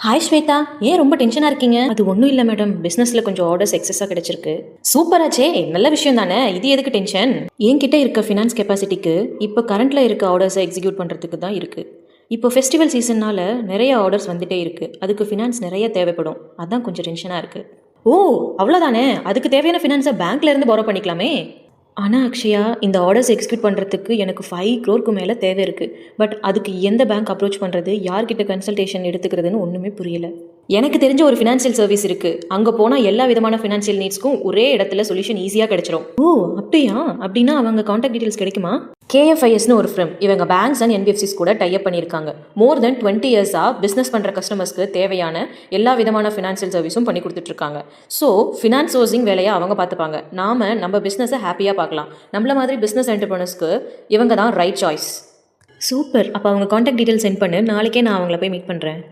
Hi Shweta, ஏன் ரொம்ப டென்ஷனாக இருக்கீங்க? அது ஒன்றும் இல்லை மேடம், பிஸ்னஸில் கொஞ்சம் ஆர்டர்ஸ் எக்ஸஸாக கிடைச்சிருக்கு. சூப்பராச்சே, நல்ல விஷயம் தானே. இது எதுக்கு டென்ஷன்? என்கிட்ட இருக்க ஃபினான்ஸ் கெப்பாசிட்டிக்கு இப்போ கரண்ட்டில் இருக்க ஆர்டர்ஸை எக்ஸிக்யூட் பண்ணுறதுக்கு தான் இருக்குது. இப்போ ஃபெஸ்டிவல் சீசன்னால நிறைய ஆர்டர்ஸ் வந்துட்டே இருக்குது. அதுக்கு ஃபினான்ஸ் நிறைய தேவைப்படும். அதான் கொஞ்சம் டென்ஷனாக இருக்குது. ஓ, அவ்வளோதானே. அதுக்கு தேவையான ஃபினான்ஸை பேங்க்லேருந்து borrow பண்ணிக்கலாமே. ஆனால் அக்ஷயா, இந்த ஆர்டர்ஸ் எக்ஸிக்யூட் பண்ணுறதுக்கு எனக்கு 5 crore மேலே தேவை இருக்குது. பட் அதுக்கு எந்த பேங்க் அப்ரோச் பண்ணுறது, யார்கிட்ட கன்சல்டேஷன் எடுத்துக்கிறதுன்னு ஒன்றுமே புரியல. எனக்கு தெரிஞ்ச ஒரு ஃபினான்ஷியல் சர்வீஸ் இருக்குது. அங்கே போனால் எல்லா விதமான ஃபினான்ஷியல் நீட்ஸ்க்கும் ஒரே இடத்துல சொல்யூஷன் ஈஸியாக கிடைச்சிரும். ஓ அப்படியா? அப்படின்னா அவங்க காண்டாக்ட் டீடைல்ஸ் கிடைக்குமா? கேஎஃப்ஐஎஸ்னு ஒரு ஃபிரம். இவங்க பேங்க்ஸ் அண்ட் என்பிஎஃப்சிஸ் கூட டைப் பண்ணியிருக்காங்க. மோர் தென் 20 இயர்ஸாக பிஸ்னஸ் பண்ணுற கஸ்டமர்ஸ்க்கு தேவையான எல்லா விதமான ஃபினான்ஷியல் சர்வீஸும் பண்ணி கொடுத்துட்ருக்காங்க. ஸோ ஃபினான்ஸ் சோர்சிங் வேலையை அவங்க பார்த்துப்பாங்க. நம்ம பிஸ்னஸை ஹாப்பியாக பார்க்கலாம். நம்மள மாதிரி பிஸ்னஸ் என்டர்பிரனர்ஸ்க்கு இவங்க தான் ரைட் சாய்ஸ். சூப்பர். அப்போ அவங்க காண்டாக்ட் டீடைல்ஸ் சென்ட் பண்ணு. நாளைக்கே நான் அவங்கள போய் மீட் பண்ணுறேன்.